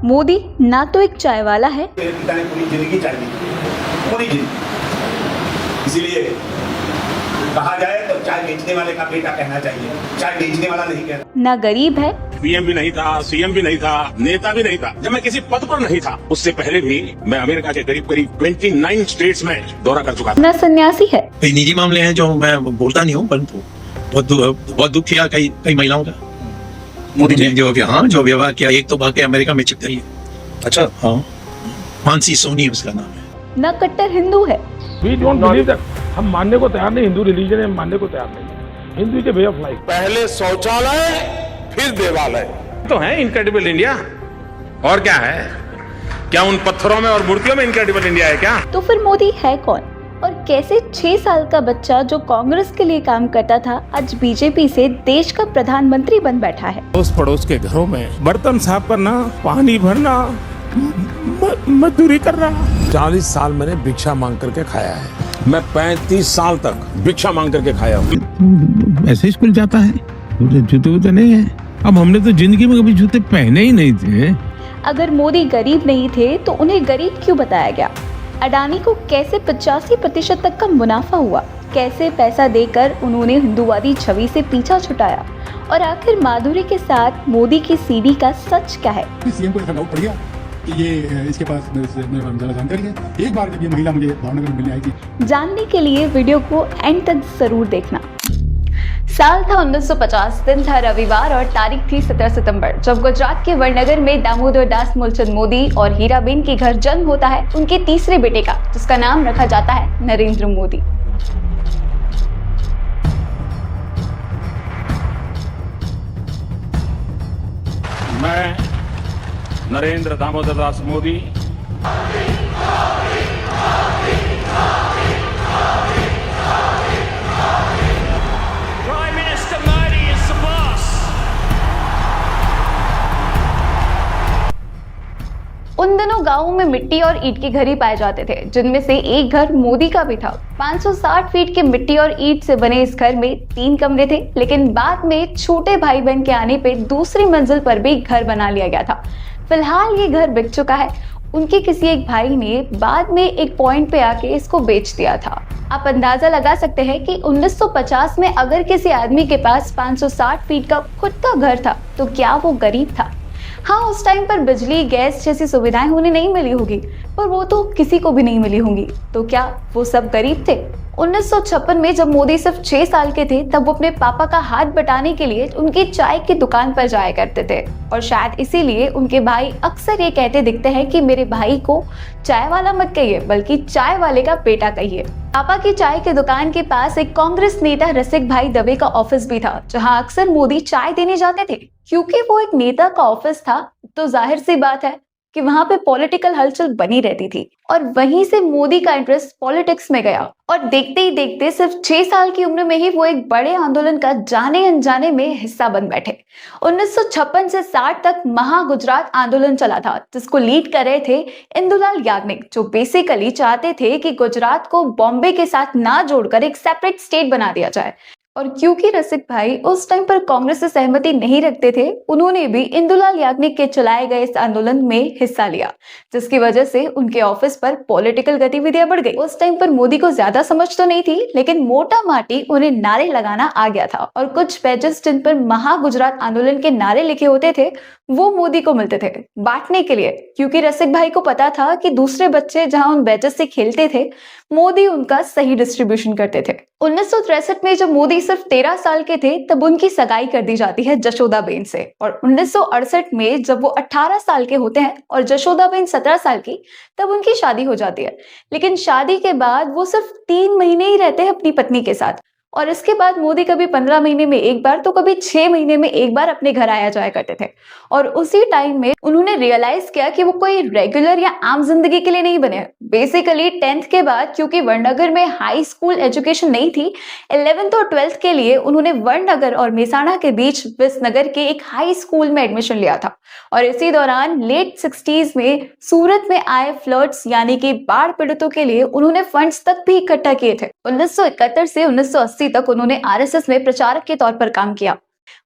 मोदी ना तो एक चाय वाला है, मेरे पिता ने पूरी जिंदगी चाय दी, पूरी जिंदगी। इसीलिए कहा जाए तो चाय बेचने वाले का बेटा कहना चाहिए, चाय बेचने वाला नहीं कहना। ना गरीब है, पीएम भी नहीं था, सीएम भी नहीं था, नेता भी नहीं था। जब मैं किसी पद पर नहीं था, उससे पहले भी मैं अमेरिका के करीब 29 स्टेट्स में दौरा कर चुका था। ना सन्यासी है, कई निजी मामले हैं जो मैं बोलता नहीं हूँ, परंतु बहुत दुख किया कई महिलाओं का। मोदी ने जो व्यवहार किया, एक तो वाकई अमेरिका में चिपका ही है। अच्छा, हाँ, मानसी सोनी उसका नाम है। ना कट्टर हिंदू है, We don't believe that। हम मानने को तैयार नहीं, हिंदू रिलीजन है, मानने को तैयार नहीं। Hindu is a way of life. पहले शौचालय फिर देवालय तो है इनक्रेडिबल इंडिया। और क्या है? क्या उन पत्थरों में और मूर्तियों में इनक्रेडिबल इंडिया है क्या? तो फिर मोदी है कौन? और कैसे 6 साल का बच्चा जो कांग्रेस के लिए काम करता था आज बीजेपी से देश का प्रधानमंत्री बन बैठा है। उस पड़ोस के घरों में बर्तन साफ करना, पानी भरना, मजदूरी करना। 40 साल मैंने भिक्षा मांग करके खाया है। मैं 35 साल तक भिक्षा मांग करके खाया हूँ। ऐसे स्कूल जाता है, जूते वूते नहीं है। अब हमने तो जिंदगी में कभी जूते पहने ही नहीं थे। अगर मोदी गरीब नहीं थे तो उन्हें गरीब क्यों बताया गया? अडानी को कैसे 85% तक का मुनाफा हुआ? कैसे पैसा देकर उन्होंने हिंदूवादी छवि से पीछा छुटाया? और आखिर माधुरी के साथ मोदी की सीडी का सच क्या है? सीएम को ऐसा डाउट पड़ गया कि ये इसके पास मेरे ज़्यादा जानकारी है। एक बार जब ये महिला मुझे भावनगर में मिलने आई थी। जानने के लिए वीडियो को एंड तक जरूर देखना। साल था 1950, दिन था रविवार और तारीख थी 17 सितंबर, जब गुजरात के वडनगर में दामोदर दास मूलचंद मोदी और हीराबेन के घर जन्म होता है उनके तीसरे बेटे का, जिसका नाम रखा जाता है नरेंद्र मोदी। मैं Narendra Damodar Das Modi Prime Minister Modi is the boss। उन दिनों गांवों में मिट्टी और ईंट के घर ही पाए जाते थे, जिनमें से एक घर मोदी का भी था। 560 फीट के मिट्टी और ईंट से बने इस घर में 3 कमरे थे, लेकिन बाद में छोटे भाई बहन के आने पे दूसरी मंजिल पर भी घर बना लिया गया था। फिलहाल ये घर बिक चुका है। उनके किसी एक भाई ने बाद में एक पॉइंट पे आके इसको बेच दिया था। आप अंदाजा लगा सकते हैं कि 1950 में अगर किसी आदमी के पास 560 फीट का खुद का घर था तो क्या वो गरीब था? हाँ, उस टाइम पर बिजली, गैस जैसी सुविधाएं उन्हें नहीं मिली होगी, पर वो तो किसी को भी नहीं मिली होंगी। तो क्या वो सब गरीब थे? 1956 में जब मोदी सिर्फ 6 साल के थे, तब वो अपने पापा का हाथ बटाने के लिए उनकी चाय की दुकान पर जाया करते थे। और शायद इसीलिए उनके भाई अक्सर ये कहते दिखते हैं कि मेरे भाई को चाय वाला मत कहिए, बल्कि चाय वाले का बेटा कहिए। पापा की चाय की दुकान के पास एक कांग्रेस नेता रसिक भाई दवे का ऑफिस भी था, जहां अक्सर मोदी चाय देने जाते थे। क्योंकि वो एक नेता का ऑफिस था, तो जाहिर सी बात है कि वहां पे पॉलिटिकल हलचल बनी रहती थी। और वहीं से मोदी का इंटरेस्ट पॉलिटिक्स में गया और देखते ही देखते सिर्फ 6 साल की उम्र में ही वो एक बड़े आंदोलन का जाने अनजाने में हिस्सा बन बैठे। 1956 से 60 तक महा गुजरात आंदोलन चला था, जिसको लीड कर रहे थे इंदुलाल याग्निक, जो बेसिकली चाहते थे कि गुजरात को बॉम्बे के साथ ना जोड़कर एक सेपरेट स्टेट बना दिया जाए। और क्योंकि रसिक भाई उस टाइम पर कांग्रेस से सहमति नहीं रखते थे, उन्होंने भी इंदुलाल याग्निक के चलाए गए इस आंदोलन में हिस्सा लिया, जिसकी वजह से उनके ऑफिस पर पॉलिटिकल गतिविधियां बढ़ गई। उस टाइम पर मोदी को ज्यादा समझ तो नहीं थी, लेकिन मोटा माटी उन्हें नारे लगाना आ गया था। और कुछ पेजेस जिन पर महा गुजरात आंदोलन के नारे लिखे होते थे, वो मोदी को मिलते थे बांटने के लिए, क्योंकि रसिक भाई को पता था कि दूसरे बच्चे जहां उन बैचेस से खेलते थे, मोदी उनका सही डिस्ट्रीब्यूशन करते थे। 1963 में जब मोदी सिर्फ 13 साल के थे, तब उनकी सगाई कर दी जाती है जशोदाबेन से। और 1968 में जब वो 18 साल के होते हैं और जशोदाबेन 17 साल की, तब उनकी शादी हो जाती है। लेकिन शादी के बाद वो सिर्फ 3 महीने ही रहते हैं अपनी पत्नी के साथ। और इसके बाद मोदी कभी 15 महीने में एक बार तो कभी 6 महीने में एक बार अपने घर आया जाया करते थे। और उसी टाइम में उन्होंने रियलाइज किया कि वो कोई रेगुलर या आम जिंदगी के लिए नहीं बने। बेसिकली 10th के बाद, क्योंकि वडनगर में हाई स्कूल एजुकेशन नहीं थी, 11th और 12th के लिए उन्होंने वडनगर और मेसाणा के बीच विसनगर के एक हाई स्कूल में एडमिशन लिया था। और इसी दौरान लेट 60s में सूरत में आए फ्लड्स यानी कि बाढ़ पीड़ितों के लिए उन्होंने फंड्स तक भी इकट्ठा किए थे। 1971 से 1980 तक उन्होंने आरएसएस में प्रचारक के तौर पर काम किया।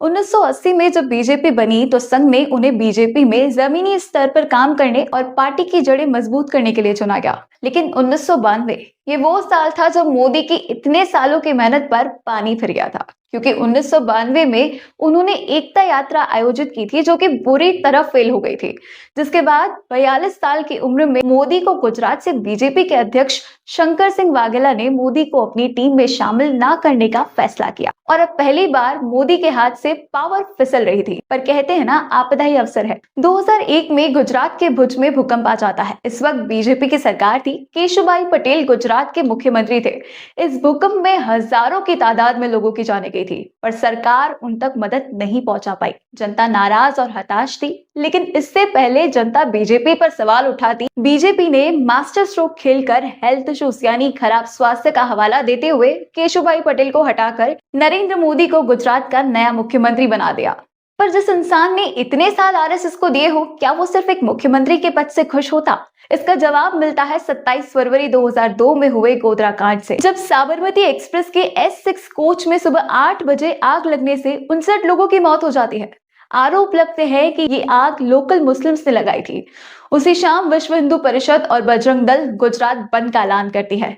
1980 में जब बीजेपी बनी तो संघ ने उन्हें बीजेपी में जमीनी स्तर पर काम करने और पार्टी की जड़ें मजबूत करने के लिए चुना गया। लेकिन 1992 ये वो साल था जब मोदी की इतने सालों की मेहनत पर पानी फिर गया था, क्योंकि 1992 में उन्होंने एकता यात्रा आयोजित की थी जो कि बुरी तरह फेल हो गई थी, जिसके बाद 42 साल की उम्र में मोदी को गुजरात से बीजेपी के अध्यक्ष शंकर सिंह वाघेला ने मोदी को अपनी टीम में शामिल ना करने का फैसला किया और अब पहली बार मोदी के हाथ से पावर फिसल रही थी। पर कहते हैं ना, आपदा ही अवसर है। 2001 में गुजरात के भुज में भूकंप आ जाता है। इस वक्त बीजेपी की सरकार थी, केशुभाई पटेल गुजरात के मुख्यमंत्री थे। इस भूकंप में हजारों की तादाद में लोगों की जाने गई थी, पर सरकार उन तक मदद नहीं पहुंचा पाई। जनता नाराज और हताश थी। लेकिन इससे पहले जनता बीजेपी पर सवाल उठाती, बीजेपी ने मास्टर स्ट्रोक खेलकर हेल्थ इश्यूज यानी खराब स्वास्थ्य का हवाला देते हुए केशुभाई पटेल को हटाकर नरेंद्र मोदी को गुजरात का नया मुख्यमंत्री बना दिया। पर जिस इंसान ने इतने साल आरएसएस को दिए हो, क्या वो सिर्फ एक मुख्यमंत्री के पद से खुश होता? इसका जवाब मिलता है 27 फरवरी 2002 में हुए गोधरा कांड से, जब साबरमती एक्सप्रेस के S6 कोच में सुबह 8 बजे आग लगने से 59 लोगों की मौत हो जाती है। आरोप लगते हैं कि ये आग लोकल मुस्लिम्स ने लगाई थी। उसी शाम विश्व हिंदू परिषद और बजरंग दल गुजरात बंद का ऐलान करती है।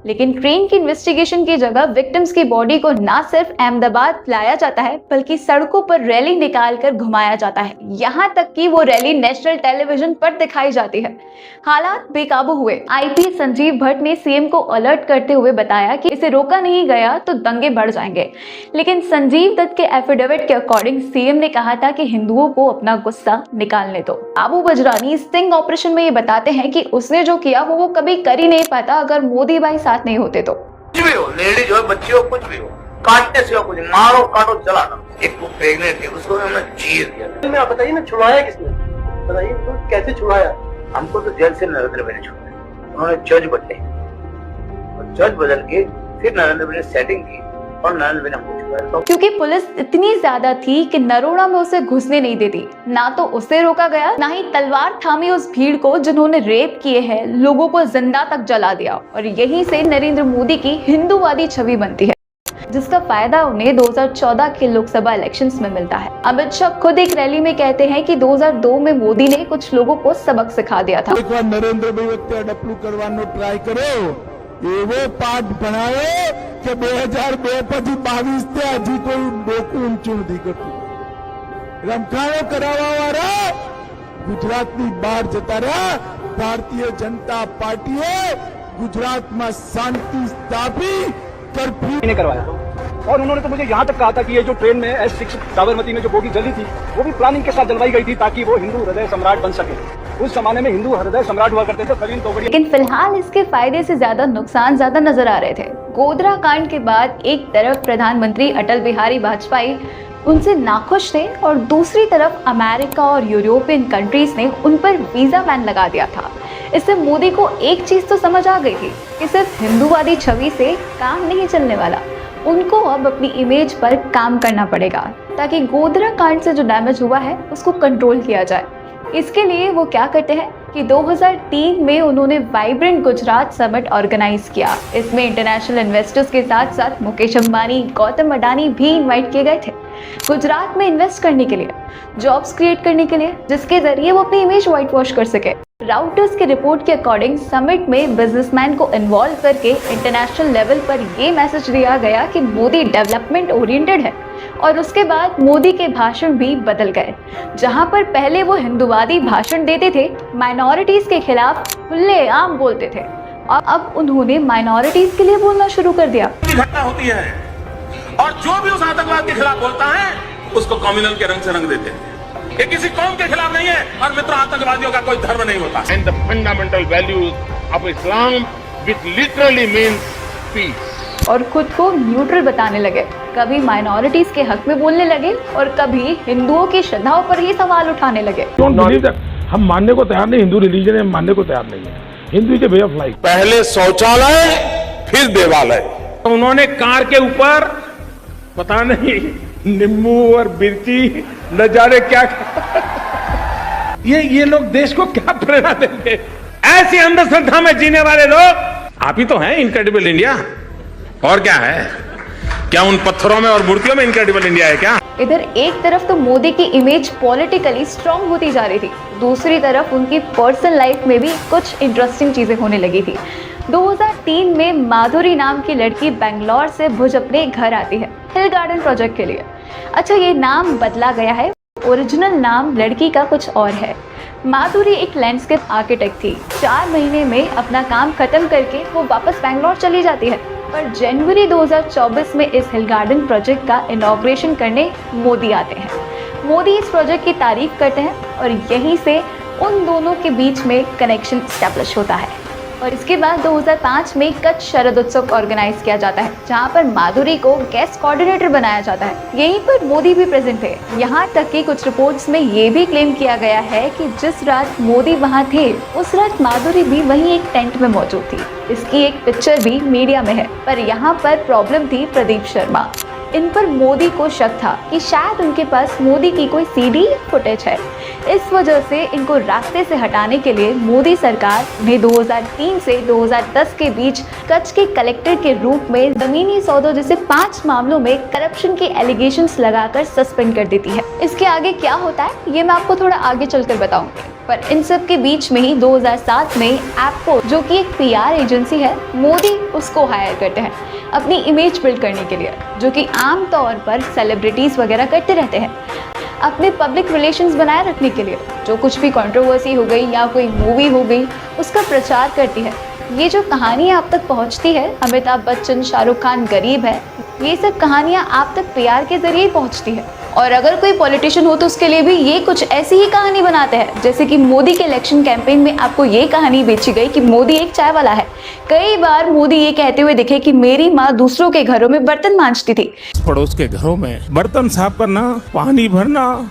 लेकिन ट्रेन की इन्वेस्टिगेशन की जगह विक्टिम्स की बॉडी को ना सिर्फ अहमदाबाद लाया जाता है, बल्कि सड़कों पर रैली निकालकर घुमाया जाता है। यहाँ तक कि वो रैली नेशनल टेलीविजन पर दिखाई जाती है। हालात बेकाबू हुए। आईपीएस संजीव भट्ट ने सीएम को अलर्ट करते हुए बताया कि इसे रोका नहीं गया तो दंगे बढ़ जाएंगे। लेकिन संजीव दत्त के एफिडेविट के अकॉर्डिंग सीएम ने कहा था कि हिंदुओं को अपना गुस्सा निकालने दो। आबू बजरानी स्टिंग ऑपरेशन में ये बताते हैं कि उसने जो किया वो कभी कर ही नहीं पाता अगर मोदी भाई साथ नहीं होते तो। कुछ भी हो, लेडीज हो, बच्ची हो, कुछ भी हो, काटने से कुछ, मारो काटो चलाना। एक वो प्रेग्नेंट थी, उसको हमने चीर दिया। आप बताइए ना, छुड़ाया किसने? बताइए तो कैसे छुड़ाया? हमको तो जेल से नरेंद्र भाई ने छुड़ाया। उन्होंने जज बदले और जज बदल के फिर नरेंद्र भाई ने सेटिंग की और नरेंद्र भाई ने हमको छुड़ाया। क्योंकि पुलिस इतनी ज्यादा थी कि नरोड़ा में उसे घुसने नहीं देती। ना तो उसे रोका गया, ना ही तलवार थामी उस भीड़ को जिन्होंने रेप किए हैं, लोगों को जिंदा तक जला दिया। और यहीं से नरेंद्र मोदी की हिंदूवादी छवि बनती है, जिसका फायदा उन्हें 2014 के लोकसभा इलेक्शंस में मिलता है। अमित शाह खुद एक रैली में कहते हैं कि 2002 में मोदी ने कुछ लोगों को सबक सिखा दिया था। एक बार नरेंद्र भाई वच्चे डपलू करवानो ट्राई करो, एवो पाठ भणायो કે 2002 પછી 22 તે હજી કોઈ ડોકું ઊંચું નથી કરતું। રમખાણો કરાવવા વાળા ગુજરાતની બહાર જતા રહ્યા। ભારતીય जनता પાર્ટીએ ગુજરાતમાં શાંતિ સ્થાપી, कर्फ्यू ने करवाया और उन्होंने तो मुझे यहाँ तक कहा था कि ये जो ट्रेन में S6 साबरमती में जो बोगी जली थी वो भी प्लानिंग के साथ जलवाई गई थी ताकि वो हिंदू हृदय सम्राट बन सके। उस जमाने में हिंदू हृदय सम्राट हुआ करते थे प्रवीण तोगड़िया। लेकिन फिलहाल इसके फायदे से ज्यादा नुकसान ज्यादा नजर आ रहे थे। गोधरा कांड के बाद एक तरफ प्रधानमंत्री अटल बिहारी वाजपेयी उनसे नाखुश थे और दूसरी तरफ अमेरिका और यूरोपियन कंट्रीज ने उन पर वीजा बैन लगा दिया था। इससे मोदी को एक चीज तो समझ आ गई थी कि सिर्फ हिंदूवादी छवि से काम नहीं चलने वाला। उनको अब अपनी इमेज पर काम करना पड़ेगा ताकि गोधरा कांड से जो डैमेज हुआ है उसको कंट्रोल किया जाए। इसके लिए वो क्या करते हैं कि 2003 में उन्होंने वाइब्रेंट गुजरात समिट ऑर्गेनाइज किया। इसमें इंटरनेशनल इन्वेस्टर्स के साथ साथ मुकेश अंबानी, गौतम अडानी भी इनवाइट किए गए थे गुजरात में इन्वेस्ट करने के लिए, जॉब्स क्रिएट करने के लिए, जिसके जरिए वो अपनी इमेज व्हाइट वॉश कर सके। राउटर्स की रिपोर्ट के अकॉर्डिंग समिट में बिजनेसमैन को इन्वॉल्व करके इंटरनेशनल लेवल पर ये मैसेज दिया गया कि मोदी डेवलपमेंट ओरिएंटेड है। और उसके बाद मोदी के भाषण भी बदल गए। जहां पर पहले वो हिंदूवादी भाषण देते थे, माइनॉरिटीज के खिलाफ खुलेआम बोलते थे, और अब उन्होंने माइनॉरिटीज के लिए बोलना शुरू कर दिया। घटना होती है और जो भी उस आतंकवाद के खिलाफ बोलता है उसको कम्युनल के रंग से रंग देते हैं। ये किसी कौम के खिलाफ नहीं है और मित्र आतंकवादियों का कोई धर्म नहीं होता। And the fundamental values of Islam which literally means peace. और खुद को न्यूट्रल बताने लगे। कभी माइनॉरिटीज के हक में बोलने लगे और कभी हिंदुओं की श्रद्धाओं पर ही सवाल उठाने लगे। हम मानने को तैयार नहीं, हिंदू रिलीजन है, हम मानने को तैयार नहीं है। हिंदू के वे ऑफ लाइफ। पहले शौचालय फिर देवालय। उन्होंने कार के ऊपर पता नहीं नींबू और मिर्ची न जाने क्या ये लोग देश को क्या प्रेरणा देंगे? ऐसी अंधश्रद्धा में जीने वाले लोग आप ही तो हैं इनक्रेडिबल इंडिया, और क्या है? क्या उन पत्थरों में और मूर्तियों में इनक्रेडिबल इंडिया है क्या? इधर एक तरफ तो मोदी की इमेज पॉलिटिकली स्ट्रांग होती जा रही थी, दूसरी तरफ उनकी पर्सनल लाइफ में भी कुछ इंटरेस्टिंग चीजें होने लगी थी। 2003 में माधुरी नाम की लड़की बेंगलोर से भुज अपने घर आती है हिल गार्डन प्रोजेक्ट के लिए। अच्छा, ये नाम बदला गया है, ओरिजिनल नाम लड़की का कुछ और है। माधुरी एक लैंडस्केप आर्किटेक्ट थी। 4 महीने में अपना काम खत्म करके वो वापस बेंगलोर चली जाती है, पर जनवरी 2024 में इस हिल गार्डन प्रोजेक्ट का इनॉग्रेशन करने मोदी आते हैं। मोदी इस प्रोजेक्ट की तारीफ करते हैं और यहीं से उन दोनों के बीच में कनेक्शन एस्टैब्लिश होता है। और इसके बाद 2005 में कच्छ शरद उत्सव ऑर्गेनाइज किया जाता है, जहां पर माधुरी को गेस्ट कोऑर्डिनेटर बनाया जाता है। यहीं पर मोदी भी प्रेजेंट थे। यहाँ तक कि कुछ रिपोर्ट्स में ये भी क्लेम किया गया है कि जिस रात मोदी वहां थे, उस रात माधुरी भी वहीं एक टेंट में मौजूद थी। इसकी एक पिक्चर भी मीडिया में है, पर यहाँ पर प्रॉब्लम थी प्रदीप शर्मा। इन पर मोदी को शक था कि शायद उनके पास मोदी की कोई सीडी या फुटेज है। इस वजह से इनको रास्ते से हटाने के लिए मोदी सरकार ने 2003 से 2010 के बीच कच्छ के कलेक्टर के रूप में जमीनी सौदों जैसे 5 मामलों में करप्शन के एलिगेशंस लगाकर सस्पेंड कर देती है। इसके आगे क्या होता है ये मैं आपको थोड़ा आगे चलकर बताऊंगी। पर इन सब के बीच में ही 2007 में एप्को, जो कि एक PR एजेंसी है, मोदी उसको हायर करते हैं अपनी इमेज बिल्ड करने के लिए, जो कि आमतौर पर सेलिब्रिटीज वगैरह करते रहते हैं अपने पब्लिक रिलेशंस बनाए रखने के लिए। जो कुछ भी कंट्रोवर्सी हो गई या कोई मूवी हो गई, उसका प्रचार करती है। ये जो कहानी आप तक पहुंचती है, अमिताभ बच्चन, शाहरुख खान गरीब है, ये सब कहानियां आप तक PR के जरिए ही पहुंचती है। और अगर कोई पॉलिटिशियन हो तो उसके लिए भी ये कुछ ऐसी ही कहानी बनाते हैं। जैसे कि मोदी के इलेक्शन कैंपेन में आपको ये कहानी बेची गई कि मोदी एक चाय वाला है। कई बार मोदी ये कहते हुए दिखे कि मेरी माँ दूसरों के घरों में बर्तन मांजती थी। पड़ोस के घरों में बर्तन साफ करना, पानी भरना,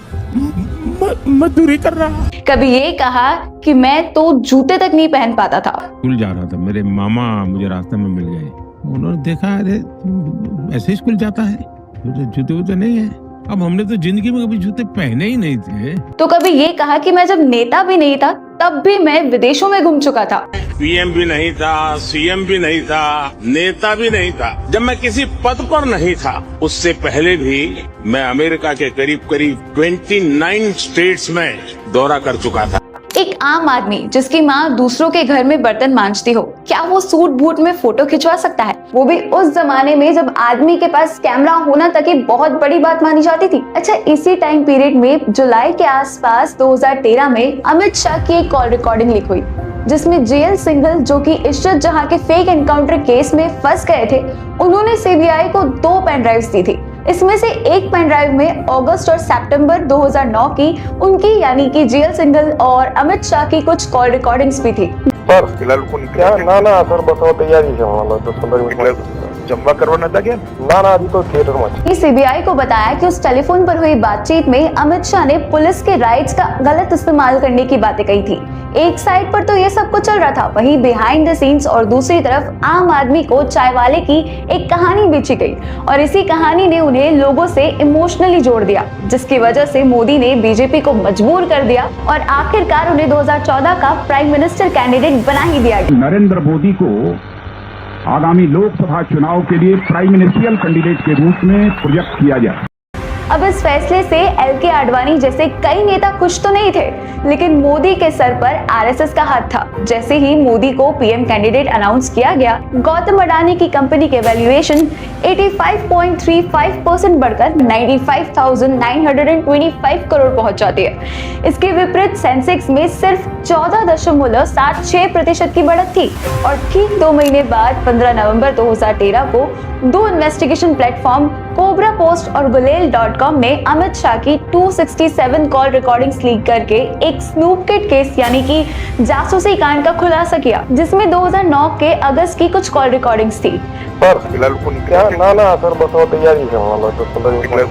मजदूरी कर रहा। कभी ये कहा कि मैं तो जूते तक नहीं पहन पाता था। स्कूल जा रहा था, मेरे मामा मुझे रास्ते में मिल गए। उन्होंने देखा, अरे ऐसे ही स्कूल जाता है, जूते वूते नहीं है। अब हमने तो जिंदगी में कभी जूते पहने ही नहीं थे। तो कभी ये कहा कि मैं जब नेता भी नहीं था तब भी मैं विदेशों में घूम चुका था। PM भी नहीं था, CM भी नहीं था, नेता भी नहीं था। जब मैं किसी पद पर नहीं था, उससे पहले भी मैं अमेरिका के करीब 29 स्टेट्स में दौरा कर चुका था। एक आम आदमी जिसकी माँ दूसरों के घर में बर्तन मांजती हो, क्या वो सूट बूट में फोटो खिंचवा सकता है? वो भी उस जमाने में जब आदमी के पास कैमरा होना तक ही बहुत बड़ी बात मानी जाती थी। अच्छा, इसी टाइम पीरियड में जुलाई के आसपास 2013 में अमित शाह की एक कॉल रिकॉर्डिंग लीक हुई, जिसमें JL सिंघल, जो कि इशरत जहां के फेक एनकाउंटर केस में फंस गए थे, उन्होंने CBI को 2 पेन ड्राइव्स दी थी। इसमें से एक पेन ड्राइव में अगस्त और सितंबर 2009 की उनकी यानी कि JL सिंघल और अमित शाह की कुछ कॉल रिकॉर्डिंग्स भी थी। सर फिलहाल क्या ना सर बताओ, तैयारी है हमारा 10-15 मिनट जमा करवाना था क्या? ना अभी तो थिएटर में। CBI को बताया कि उस टेलीफोन पर हुई बातचीत में अमित शाह ने पुलिस के राइट्स का गलत इस्तेमाल करने की बातें कही थी। एक साइड पर तो ये सब कुछ चल रहा था, वहीं बिहाइंड द सीन्स और दूसरी तरफ आम आदमी को चाय वाले की एक कहानी बेची गई और इसी कहानी ने उन्हें लोगों से इमोशनली जोड़ दिया, जिसकी वजह से मोदी ने BJP को मजबूर कर दिया और आखिरकार उन्हें 2014 का प्राइम मिनिस्टर कैंडिडेट बना ही दिया गया। नरेंद्र मोदी को आगामी लोकसभा चुनाव के लिए प्राइम मिनिस्ट्रियल कैंडिडेट के रूप में प्रोजेक्ट किया जाए। अब इस फैसले से LK आडवाणी जैसे कई नेता खुश तो नहीं थे, लेकिन मोदी के सर पर RSS का हाथ था। जैसे ही मोदी को PM कैंडिडेट अनाउंस किया गया, गौतम अडानी की कंपनी के वैल्यूएशन 85.35% बढ़कर 95,925 करोड़ पहुंच जाती है। इसके विपरीत सेंसेक्स में सिर्फ 14.76% की बढ़त थी और ठीक 2 महीने बाद 15 नवंबर 2013 को 2 इन्वेस्टिगेशन प्लेटफॉर्म कोबरा पोस्ट और गुलेल.com ने अमित शाह की 267 कॉल रिकॉर्डिंग्स लीक करके एक स्नूपकिट केस यानी कि जासूसी कांड का खुलासा किया, जिसमें 2009 के अगस्त की कुछ कॉल रिकॉर्डिंग्स थी। सर फिलहाल क्या ना सर बताओ, तैयारी है हमारा 10-15 मिनट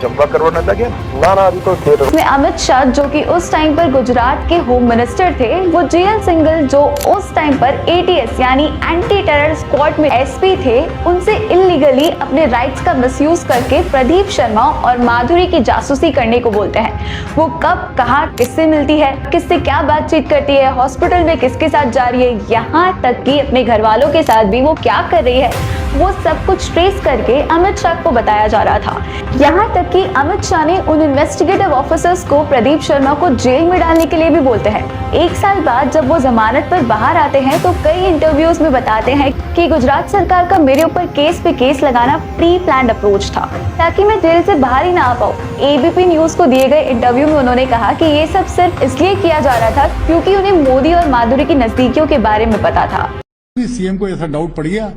जब्बा करवाना था क्या? ना अभी तो थिएटर में अमित शाह जो कि उस टाइम पर गुजरात के होम मिनिस्टर थे, वो जीएल सिंघल जो उस टाइम पर एटीएस यानी एंटी टेरर स्क्वाड में एसपी थे, उनसे इलीगली अपने राइट्स का मिसयूज करके प्रदीप शर्मा और माधुरी की जासूसी करने को बोलते हैं। वो कब, कहां, किससे मिलती है, किससे क्या बातचीत करती है, हॉस्पिटल में किसके साथ जा रही है, यहाँ तक कि अपने घर वालों के साथ भी वो क्या कर रही है, वो सब कुछ ट्रेस करके अमित शाह को बताया जा रहा था। यहाँ तक कि अमित शाह ने उन इन्वेस्टिगेटिव ऑफिसर्स को प्रदीप शर्मा को जेल में डालने के लिए भी बोलते हैं। एक साल बाद जब वो जमानत पर बाहर आते हैं तो कई इंटरव्यूज में बताते हैं कि गुजरात सरकार का मेरे ऊपर केस पे केस लगाना प्री प्लान्ड अप्रोच था ताकि मैं जेल से बाहर ही ना आ पाऊँ। एबीपी न्यूज को दिए गए इंटरव्यू में उन्होंने कहा कि ये सब सिर्फ इसलिए किया जा रहा था क्योंकि उन्हें मोदी और माधुरी की नजदीकियों के बारे में पता था। सीएम को ऐसा डाउट पड़ गया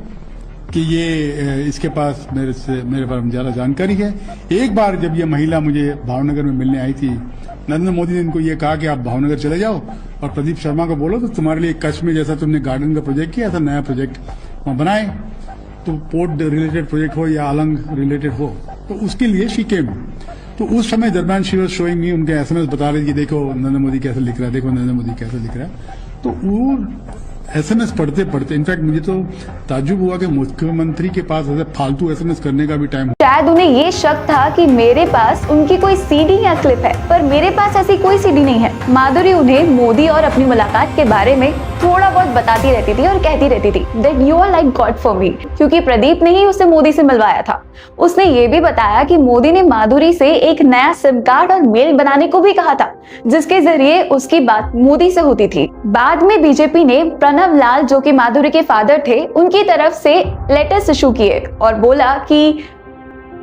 कि ये इसके पास मेरे पर ज्यादा जानकारी है। एक बार जब ये महिला मुझे भावनगर में मिलने आई थी, नरेंद्र मोदी ने इनको ये कहा कि आप भावनगर चले जाओ और प्रदीप शर्मा को बोलो तो तुम्हारे लिए कच्छ में जैसा तुमने गार्डन का प्रोजेक्ट किया ऐसा नया प्रोजेक्ट वहां बनाए, तो पोर्ट रिलेटेड प्रोजेक्ट हो या अलंग रिलेटेड हो, तो उसके लिए शी केम। तो उस समय दरम्यान शी वाज शोइंग मी, उनके एसएमएस बता रही थी, देखो नरेंद्र मोदी कैसे लिख रहा है, देखो नरेंद्र मोदी कैसे लिख रहा है। तो वो एसएमएस पढ़ते पढ़ते इनफैक्ट मुझे तो ताज्जुब हुआ कि मुख्यमंत्री के पास ऐसे फालतू एसएमएस करने का भी टाइम। शायद उन्हें ये शक था कि मेरे पास उनकी कोई सीडी या क्लिप है, पर मेरे पास ऐसी कोई सीडी नहीं है। माधुरी उन्हें मोदी और अपनी मुलाकात के बारे में थोड़ा बहुत बताती रहती थी और कहती रहती थी that you are like God for me, क्योंकि प्रदीप ने ही उसे मोदी से मिलवाया था। उसने ये भी बताया कि मोदी ने माधुरी से एक नया सिम कार्ड और मेल बनाने को भी कहा था जिसके जरिए उसकी बात मोदी से होती थी। बाद में बीजेपी ने प्रणव लाल जो कि माधुरी के फादर थे, उनकी तरफ से लेटर्स इशू किए और बोला कि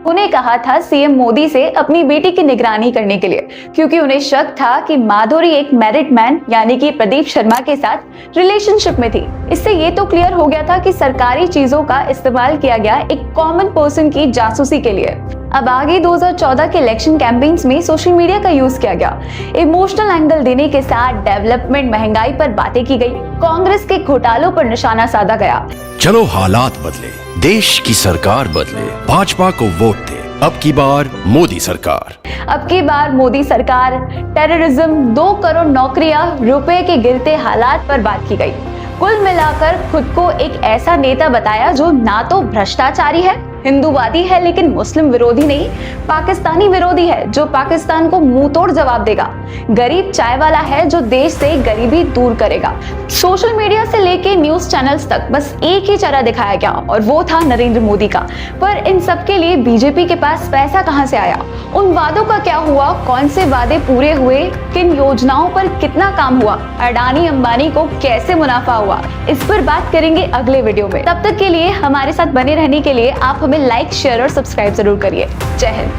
उन्हें कहा था सीएम मोदी से अपनी बेटी की निगरानी करने के लिए, क्योंकि उन्हें शक था कि माधुरी एक मैरिड मैन यानी कि प्रदीप शर्मा के साथ रिलेशनशिप में थी। इससे ये तो क्लियर हो गया था कि सरकारी चीजों का इस्तेमाल किया गया एक कॉमन पर्सन की जासूसी के लिए। अब आगे 2014 के इलेक्शन कैंपेन्स में सोशल मीडिया का यूज किया गया। इमोशनल एंगल देने के साथ डेवलपमेंट, महंगाई पर बातें की गई, कांग्रेस के घोटालों पर निशाना साधा गया। चलो हालात बदले, देश की सरकार बदले, भाजपा को वोट दे, अब की बार मोदी सरकार। अब की बार मोदी सरकार, टेररिज्म, 2 करोड़ नौकरियां, रुपए के गिरते हालात पर बात की गई। कुल मिलाकर खुद को एक ऐसा नेता बताया जो ना तो भ्रष्टाचारी है, हिंदूवादी है लेकिन मुस्लिम विरोधी नहीं, पाकिस्तानी विरोधी है जो पाकिस्तान को मुंह तोड़ जवाब देगा, गरीब चाय वाला है जो देश से गरीबी दूर करेगा। सोशल मीडिया से लेके न्यूज चैनल्स तक बस एक ही चेहरा दिखाया गया और वो था नरेंद्र मोदी का। पर इन सब के लिए बीजेपी के पास पैसा कहां से आया, उन वादों का क्या हुआ, कौन से वादे पूरे हुए, किन योजनाओं पर कितना काम हुआ, अडानी अंबानी को कैसे मुनाफा हुआ, इस पर बात करेंगे अगले वीडियो में। तब तक के लिए हमारे साथ बने रहने के लिए आप हमें लाइक, शेयर और सब्सक्राइब जरूर करिए। जय हिंद।